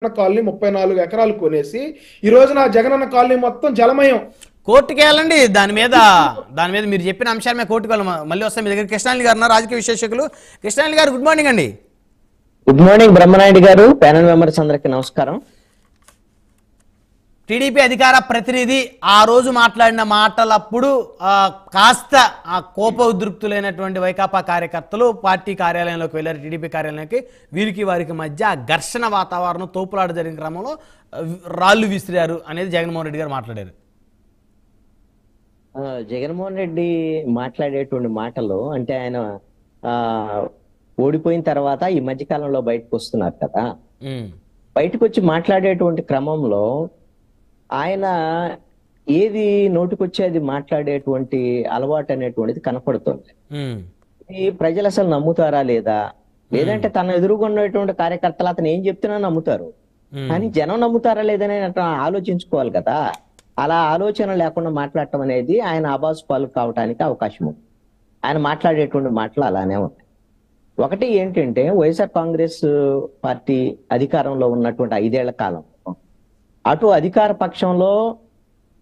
Colony 34 ఎకరాలు కొనేసి ఈ రోజున జగనన్న కాలనీ మొత్తం జలమయం. కోర్టుకి వెళ్ళండి దాని మీద మీరు చెప్పిన అంశాల మీద కోర్టుకు వెళ్ళాలి. మళ్ళీ వస్తాం మీ దగ్గర. కృష్ణాలి గారు ఉన్నారు, రాజకీయ విశ్లేషకులు. కృష్ణాలి గారు గుడ్ మార్నింగ్ అండి. గుడ్ మార్నింగ్ బ్రహ్మనాయుడు గారు, ప్యానెల్ మెంబర్స్ అందరికి నమస్కారం. టీడీపీ అధికార ప్రతినిధి ఆ రోజు మాట్లాడిన మాటలప్పుడు కాస్త ఆ కోప ఉద్రిక్తులైనటువంటి వైకాపా కార్యకర్తలు పార్టీ కార్యాలయంలోకి వెళ్ళారు. టీడీపీ కార్యాలయానికి వీరికి వారికి మధ్య ఘర్షణ వాతావరణం, తోపులాట జరిగిన క్రమంలో రాళ్లు విసిరారు అనేది జగన్మోహన్ రెడ్డి గారు మాట్లాడారు. జగన్మోహన్ రెడ్డి మాట్లాడేటువంటి మాటలు అంటే ఆయన ఓడిపోయిన తర్వాత ఈ మధ్య కాలంలో బయటకు వస్తున్నారు కదా, బయటకు వచ్చి మాట్లాడేటువంటి క్రమంలో ఆయన ఏది నోటికొచ్చేది మాట్లాడేటువంటి అలవాటు అనేటువంటిది కనపడుతుంది. ఈ ప్రజలు అసలు నమ్ముతారా లేదా, లేదంటే తన ఎదురుగున్నటువంటి కార్యకర్తలు అతను ఏం చెప్తున్నా నమ్ముతారు, కానీ జనం నమ్ముతారా లేదని ఆలోచించుకోవాలి కదా. అలా ఆలోచన లేకుండా మాట్లాడటం అనేది ఆయన ఆబాసు పాలు కావడానికి అవకాశం ఉంది. ఆయన మాట్లాడేటువంటి మాటలు అలానే ఉన్నాయి. ఒకటి ఏంటంటే, వైఎస్ఆర్ కాంగ్రెస్ పార్టీ అధికారంలో ఉన్నటువంటి 5 ఏళ్ల కాలం అటు అధికార పక్షంలో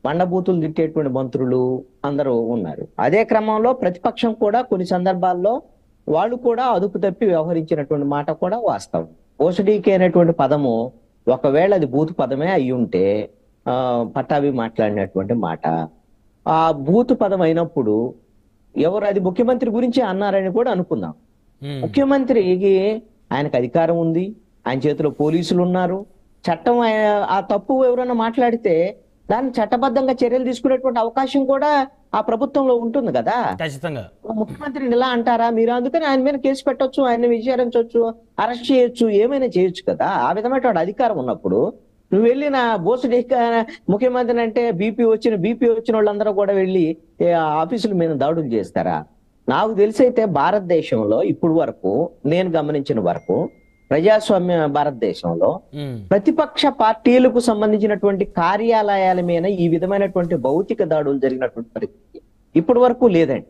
బండబూతులు తిట్టేటువంటి మంత్రులు అందరూ ఉన్నారు. అదే క్రమంలో ప్రతిపక్షం కూడా కొన్ని సందర్భాల్లో వాళ్ళు కూడా అదుపు తప్పి వ్యవహరించినటువంటి మాట కూడా వాస్తవం. ఓసడీకే అనేటువంటి పదము ఒకవేళ అది బూతు పదమే అయి ఉంటే పట్టాభి మాట్లాడినటువంటి మాట ఆ బూతు పదం అయినప్పుడు ఎవరు అది ముఖ్యమంత్రి గురించి అన్నారని కూడా అనుకుందాం. ముఖ్యమంత్రికి ఆయనకు అధికారం ఉంది, ఆయన చేతిలో పోలీసులు ఉన్నారు. చట్టం ఆ తప్పు ఎవరైనా మాట్లాడితే దాన్ని చట్టబద్ధంగా చర్యలు తీసుకునేటువంటి అవకాశం కూడా ఆ ప్రభుత్వంలో ఉంటుంది కదా. ఖచ్చితంగా ముఖ్యమంత్రిని ఇలా అంటారా మీరు, అందుకని ఆయన మీద కేసు పెట్టొచ్చు, ఆయన విచారించవచ్చు, అరెస్ట్ చేయొచ్చు, ఏమైనా చేయొచ్చు కదా. ఆ విధమైనటువంటి అధికారం ఉన్నప్పుడు నువ్వు వెళ్ళి నా బోసుడి ముఖ్యమంత్రిని అంటే బీపీ వచ్చిన వాళ్ళందరూ కూడా వెళ్ళి ఆఫీసుల మీద దాడులు చేస్తారా? నాకు తెలిసైతే భారతదేశంలో ఇప్పుడు వరకు నేను గమనించిన వరకు ప్రజాస్వామ్య భారతదేశంలో ప్రతిపక్ష పార్టీలకు సంబంధించినటువంటి కార్యాలయాల మీద ఈ విధమైనటువంటి భౌతిక దాడులు జరిగినటువంటి పరిస్థితి ఇప్పటి వరకు లేదండి.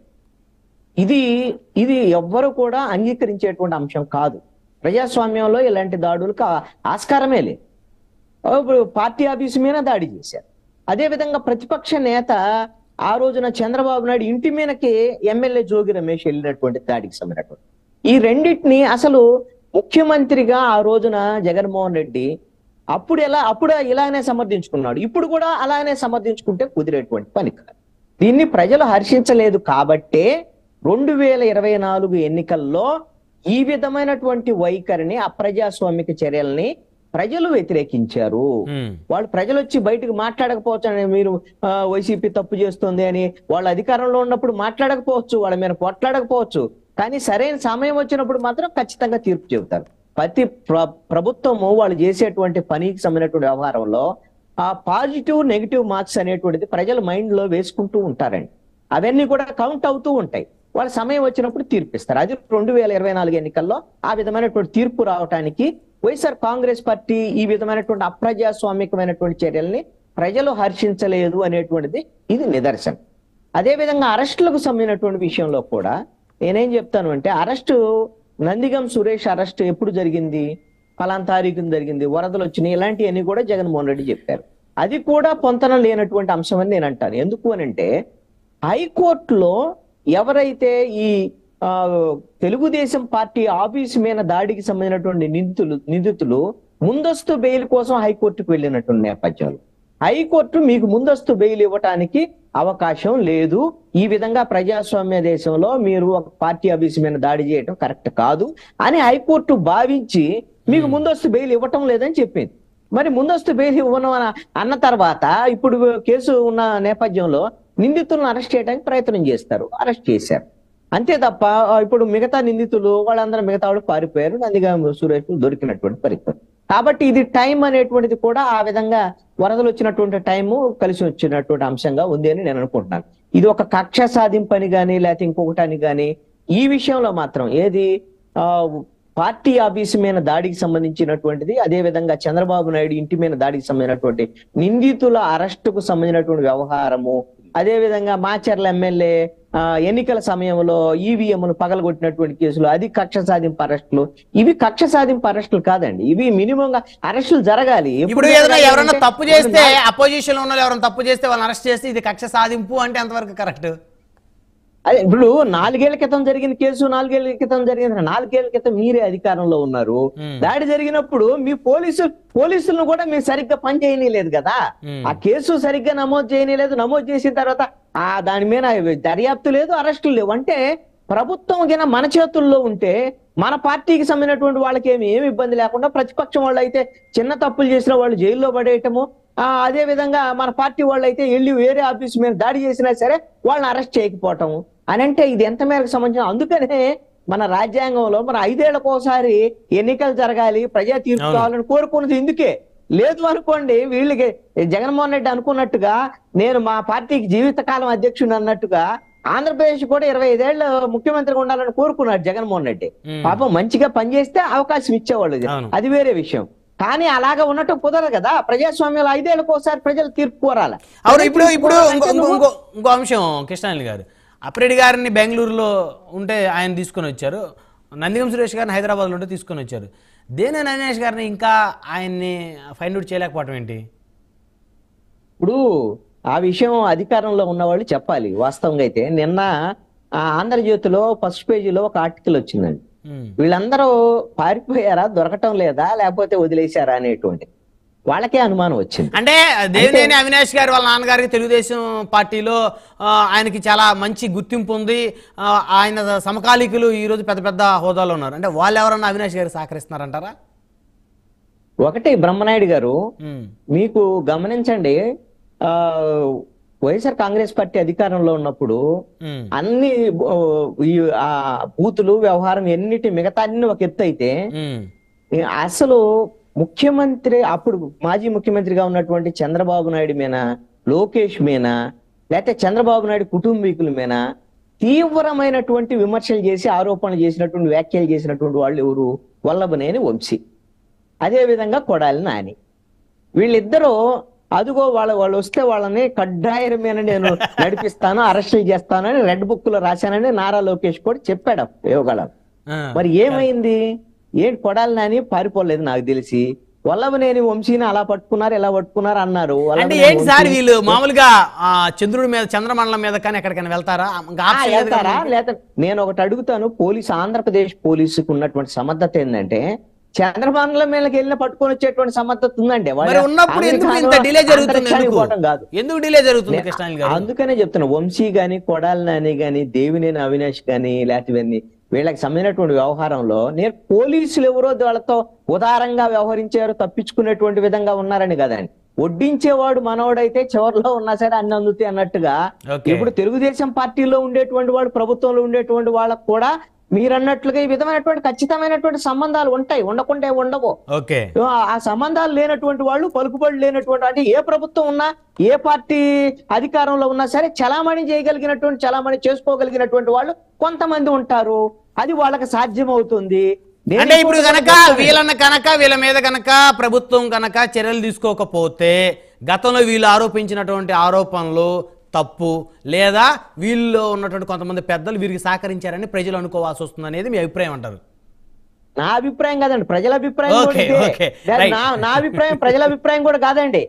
ఇది ఎవ్వరు కూడా అంగీకరించేటువంటి అంశం కాదు. ప్రజాస్వామ్యంలో ఇలాంటి దాడులకు ఆస్కారమే లేదు. ఇప్పుడు పార్టీ ఆఫీసు మీద దాడి చేశారు. అదే విధంగా ప్రతిపక్ష నేత ఆ రోజున చంద్రబాబు నాయుడు ఇంటి మీదకి ఎమ్మెల్యే జోగి రమేష్ వెళ్ళినటువంటి దాడికి సంబంధించినటువంటి ఈ రెండింటిని అసలు ముఖ్యమంత్రిగా ఆ రోజున జగన్మోహన్ రెడ్డి అప్పుడు ఇలానే సమర్థించుకున్నాడు. ఇప్పుడు కూడా అలానే సమర్థించుకుంటే కుదిరేటువంటి పని కాదు. దీన్ని ప్రజలు హర్షించలేదు కాబట్టే 2024 ఎన్నికల్లో ఈ విధమైనటువంటి వైఖరిని, అప్రజాస్వామిక చర్యల్ని ప్రజలు వ్యతిరేకించారు. వాళ్ళు ప్రజలు వచ్చి బయటకు మాట్లాడకపోవచ్చు అని, మీరు వైసీపీ తప్పు చేస్తుంది అని వాళ్ళ అధికారంలో ఉన్నప్పుడు మాట్లాడకపోవచ్చు, వాళ్ళ మీద కొట్లాడకపోవచ్చు, కానీ సరైన సమయం వచ్చినప్పుడు మాత్రం ఖచ్చితంగా తీర్పు చెబుతారు. ప్రతి ప్రభుత్వము వాళ్ళు చేసేటువంటి పనికి సంబంధించినటువంటి వ్యవహారంలో ఆ పాజిటివ్ నెగిటివ్ మార్క్స్ అనేటువంటిది ప్రజల మైండ్ లో వేసుకుంటూ ఉంటారండి. అవన్నీ కూడా కౌంట్ అవుతూ ఉంటాయి. వాళ్ళ సమయం వచ్చినప్పుడు తీర్పిస్తారు. అది 2024 ఎన్నికల్లో ఆ విధమైనటువంటి తీర్పు రావడానికి వైఎస్ఆర్ కాంగ్రెస్ పార్టీ ఈ విధమైనటువంటి అప్రజాస్వామికమైనటువంటి చర్యల్ని ప్రజలు హర్షించలేదు అనేటువంటిది ఇది నిదర్శనం. అదేవిధంగా అరెస్టులకు సంబంధించినటువంటి విషయంలో కూడా నేనేం చెప్తాను అంటే, అరెస్టు నందిగం సురేష్ అరెస్ట్ ఎప్పుడు జరిగింది, ఫలానా తారీఖున జరిగింది, వరదలు వచ్చినాయి, ఇలాంటివన్నీ కూడా జగన్మోహన్ రెడ్డి చెప్పారు. అది కూడా పొంతన లేనటువంటి అంశం అని నేను అంటాను. ఎందుకు అనంటే, హైకోర్టులో ఎవరైతే ఈ తెలుగుదేశం పార్టీ ఆఫీసు మీద దాడికి సంబంధించినటువంటి నిందితులు ముందస్తు బెయిల్ కోసం హైకోర్టుకు వెళ్ళినటువంటి నేపథ్యంలో హైకోర్టు మీకు ముందస్తు బెయిల్ ఇవ్వటానికి అవకాశం లేదు, ఈ విధంగా ప్రజాస్వామ్య దేశంలో మీరు ఒక పార్టీ ఆఫీసు మీద దాడి చేయడం కరెక్ట్ కాదు అని హైకోర్టు భావించి మీకు ముందస్తు బెయిల్ ఇవ్వటం లేదని చెప్పింది. మరి ముందస్తు బెయిల్ ఇవ్వను అన్న తర్వాత ఇప్పుడు కేసు ఉన్న నేపథ్యంలో నిందితులను అరెస్ట్ చేయడానికి ప్రయత్నం చేస్తారు, అరెస్ట్ చేశారు. అంతే తప్ప ఇప్పుడు మిగతా నిందితులు వాళ్ళందరూ మిగతా వాళ్ళు పారిపోయారు, నందిగం సురేష్ దొరికినటువంటి పరిస్థితి. కాబట్టి ఇది టైం అనేటువంటిది కూడా ఆ విధంగా వరదలు వచ్చినటువంటి టైము కలిసి వచ్చినటువంటి అంశంగా ఉంది అని నేను అనుకుంటున్నాను. ఇది ఒక కక్ష సాధింపని కానీ లేకపోతే ఇంకొకటని కానీ ఈ విషయంలో మాత్రం ఏది పార్టీ ఆఫీసు మీద దాడికి సంబంధించినటువంటిది, అదే విధంగా చంద్రబాబు నాయుడు ఇంటి మీద దాడికి సంబంధించినటువంటి నిందితుల అరెస్టుకు సంబంధించినటువంటి వ్యవహారము, అదే విధంగా మాచర్ల ఎమ్మెల్యే ఎన్నికల సమయంలో ఈవీఎంను పగలగొట్టినటువంటి కేసులు, అది కక్ష సాధింపు అరెస్టులు. ఇవి కక్ష సాధింపు అరెస్టులు కాదండి, ఇవి మినిమం గా అరెస్టులు జరగాలి. ఇప్పుడు ఏదైనా ఎవరైనా తప్పు చేస్తే, అపోజిషన్ లో ఉన్న ఎవరైనా తప్పు చేస్తే వాళ్ళని అరెస్ట్ చేస్తే ఇది కక్ష సాధింపు అంటే ఎంతవరకు కరెక్ట్? అదే ఇప్పుడు 4 ఏళ్ల క్రితం జరిగిన కేసు, 4 ఏళ్ల క్రితం జరిగింది. 4 ఏళ్ల క్రితం మీరే అధికారంలో ఉన్నారు. దాడి జరిగినప్పుడు మీ పోలీసులను కూడా మీరు సరిగ్గా పని చేయనీయలేదు కదా. ఆ కేసు సరిగ్గా నమోదు చేయనీయలేదు. నమోదు చేసిన తర్వాత దాని మీద దర్యాప్తు లేదు, అరెస్టులు లేవు. అంటే ప్రభుత్వం కింద మన చేతుల్లో ఉంటే మన పార్టీకి సంబంధించినటువంటి వాళ్ళకి ఏమి ఇబ్బంది లేకుండా, ప్రతిపక్షం వాళ్ళు అయితే చిన్న తప్పులు చేసిన వాళ్ళు జైల్లో పడేయటము, అదే విధంగా మన పార్టీ వాళ్ళు అయితే వెళ్ళి వేరే ఆఫీస్ మీద దాడి చేసినా సరే వాళ్ళని అరెస్ట్ చేయకపోవటము అని అంటే ఇది ఎంత మేరకు సంబంధించిన. అందుకనే మన రాజ్యాంగంలో మన 5 ఏళ్లకోసారి ఎన్నికలు జరగాలి, ప్రజా తీర్పు కావాలని కోరుకున్నది ఇందుకే. లేదు అనుకోండి, వీళ్ళకి జగన్మోహన్ రెడ్డి అనుకున్నట్టుగా నేను మా పార్టీకి జీవితకాలం అధ్యక్షుడు అన్నట్టుగా ఆంధ్రప్రదేశ్ కూడా 25 ఏళ్ళు ముఖ్యమంత్రిగా ఉండాలని కోరుకున్నాడు జగన్మోహన్ రెడ్డి. పాపం మంచిగా పనిచేస్తే అవకాశం ఇచ్చేవాళ్ళు, అది వేరే విషయం. కానీ అలాగా ఉన్నట్టు కుదరదు కదా. ప్రజాస్వామ్యంలో 5 ఏళ్ళకోసారి ప్రజలు తీర్పు కోరాలి. అవును. ఇప్పుడు ఇంకో అంశం, కృష్ణారెడ్డి గారు అప్రెడ్డి గారిని బెంగళూరులో ఉంటే ఆయన తీసుకొని వచ్చారు, నందిగం సురేష్ గారిని హైదరాబాద్లో ఉంటే తీసుకొని వచ్చారు. దేవినేని అవినాష్ గారిని ఇంకా ఆయన్ని ఫైండ్ అవుట్ చేయలేకపోవడం ఏంటి? ఇప్పుడు ఆ విషయం అధికారంలో ఉన్నవాళ్ళు చెప్పాలి. వాస్తవంగా అయితే నిన్న ఆంధ్రజ్యోతిలో ఫస్ట్ పేజీలో ఒక ఆర్టికల్ వచ్చిందండి. వీళ్ళందరూ పారిపోయారా, దొరకటం లేదా, లేకపోతే వదిలేశారా అనేటువంటి వాళ్ళకే అనుమానం వచ్చింది. అంటే దేవినేని అవినాష్ గారు వాళ్ళ నాన్నగారికి తెలుగుదేశం పార్టీలో ఆయనకి చాలా మంచి గుర్తింపు ఉంది, ఆయన సమకాలీకులు ఈ రోజు పెద్ద పెద్ద హోదాలో ఉన్నారు. అంటే వాళ్ళు ఎవరన్నా అవినాష్ గారికి సహకరిస్తున్నారంటారా? ఒకటి బ్రహ్మనాయుడు గారు, మీకు గమనించండి, వైఎస్ఆర్ కాంగ్రెస్ పార్టీ అధికారంలో ఉన్నప్పుడు అన్ని బూతులు వ్యవహారం ఎన్నిటి మిగతా అన్ని ఒక ఎత్తు అయితే, అసలు ముఖ్యమంత్రి అప్పుడు మాజీ ముఖ్యమంత్రిగా ఉన్నటువంటి చంద్రబాబు నాయుడు మీద, లోకేష్ మీద, లేకపోతే చంద్రబాబు నాయుడు కుటుంబీకుల మీద తీవ్రమైనటువంటి విమర్శలు చేసి ఆరోపణలు చేసినటువంటి వ్యాఖ్యలు చేసినటువంటి వాళ్ళు ఎవరు? వల్లభనేని వంశీ, అదే విధంగా కొడాలి నాని. వీళ్ళిద్దరూ అదుగో వాళ్ళు వస్తే వాళ్ళని కడ్డాయిల మీద నేను నడిపిస్తాను, అరెస్టులు చేస్తాను అని రెడ్ బుక్ లో రాశానని నారా లోకేష్ కూడా చెప్పాడు యోగాల. మరి ఏమైంది? ఏంటి కొడాలి నాని పారిపోలేదు నాకు తెలిసి. వల్లభనేని వంశీని అలా పట్టుకున్నారు, ఎలా పట్టుకున్నారు అన్నారు. అంటే ఏంటి సార్ వీళ్ళు మామూలుగా చంద్రుడి మీద, చంద్రమండలం మీద కానీ ఎక్కడికైనా వెళ్తారా? లేదా నేను ఒకటి అడుగుతాను, ఆంధ్రప్రదేశ్ పోలీసుకు ఉన్నటువంటి సమర్థత ఏంటంటే చంద్రమండలం మీదకి వెళ్ళిన పట్టుకొని వచ్చేటువంటి సమర్థత ఉందండి. అందుకనే చెప్తున్నా, వంశీ గాని, కొడాలి నాని గాని, దేవినేని అవినాష్ గాని, ఇలాంటివన్నీ వీళ్ళకి సంబంధించినటువంటి వ్యవహారంలో నేను పోలీసులు ఎవరో వాళ్ళతో ఉదారంగా వ్యవహరించారు, తప్పించుకునేటువంటి విధంగా ఉన్నారని కదండి. వడ్డించేవాడు మనవాడైతే చివరిలో ఉన్నా సరే అన్ని అందుతాయి అన్నట్టుగా ఇప్పుడు తెలుగుదేశం పార్టీలో ఉండేటువంటి వాడు, ప్రభుత్వంలో ఉండేటువంటి వాళ్ళకు కూడా మీరన్నట్లుగా ఈ విధమైనటువంటి ఖచ్చితమైనటువంటి సంబంధాలు ఉంటాయి, ఉండకుండా ఉండవు. ఆ సంబంధాలు లేనటువంటి వాళ్ళు, పలుకుబడి లేనటువంటి, అంటే ఏ ప్రభుత్వం ఉన్నా, ఏ పార్టీ అధికారంలో ఉన్నా సరే చలామణి చేయగలిగినటువంటి, చలామణి చేసుకోగలిగినటువంటి వాళ్ళు కొంతమంది ఉంటారు. అది వాళ్ళకి సాధ్యం అవుతుంది. అంటే ఇప్పుడు కనుక వీళ్ళ మీద కనుక ప్రభుత్వం కనుక చర్యలు తీసుకోకపోతే గతంలో వీళ్ళు ఆరోపించినటువంటి ఆరోపణలు తప్పు, లేదా వీళ్ళలో ఉన్నటువంటి కొంతమంది పెద్దలు వీరికి సహకరించారని ప్రజలు అనుకోవాల్సి వస్తుంది అనేది మీ అభిప్రాయం అంటారు? నా అభిప్రాయం కాదండి, ప్రజల అభిప్రాయం. నా అభిప్రాయం ప్రజల అభిప్రాయం కూడా కాదండి,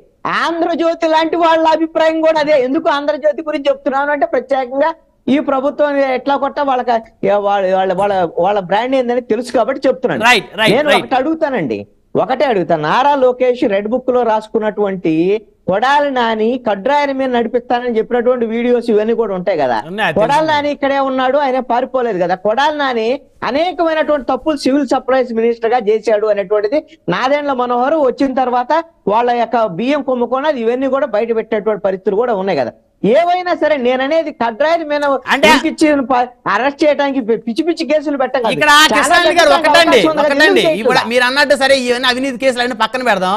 ఆంధ్రజ్యోతి లాంటి వాళ్ళ అభిప్రాయం కూడా అదే. ఎందుకు ఆంధ్రజ్యోతి గురించి చెప్తున్నాను అంటే ప్రత్యేకంగా ఈ ప్రభుత్వం ఎట్లా కొట్ట వాళ్ళ బ్రాండ్ ఏందని తెలుసు కాబట్టి చెప్తున్నాను. నేను ఒకటే అడుగుతాను, నారా లోకేష్ రెడ్ బుక్ లో రాసుకున్నటువంటి కొడాలి నాని కడ్రాయన మీద నడిపిస్తానని చెప్పినటువంటి వీడియోస్ ఇవన్నీ కూడా ఉంటాయి కదా. కొడాలి నాని ఇక్కడే ఉన్నాడు, ఆయన పారిపోలేదు కదా. కొడాలి నాని అనేకమైనటువంటి తప్పులు సివిల్ సప్లైస్ మినిస్టర్ గా చేశాడు అనేటువంటిది నాదెండ్ల మనోహర్ వచ్చిన తర్వాత వాళ్ళ యొక్క బియ్యం కుంభకోణాలు ఇవన్నీ కూడా బయట పెట్టేటువంటి పరిస్థితులు కూడా ఉన్నాయి కదా. ఏవైనా సరే నేననేది కడ్రాయన మీద అరెస్ట్ చేయడానికి పిచ్చి పిచ్చి కేసులు పెట్టాలి. ఇక్కడ మీరు అన్నట్టు సరే ఇవన్నీ అవినీతి కేసులు అన్ని పక్కన పెడదాం.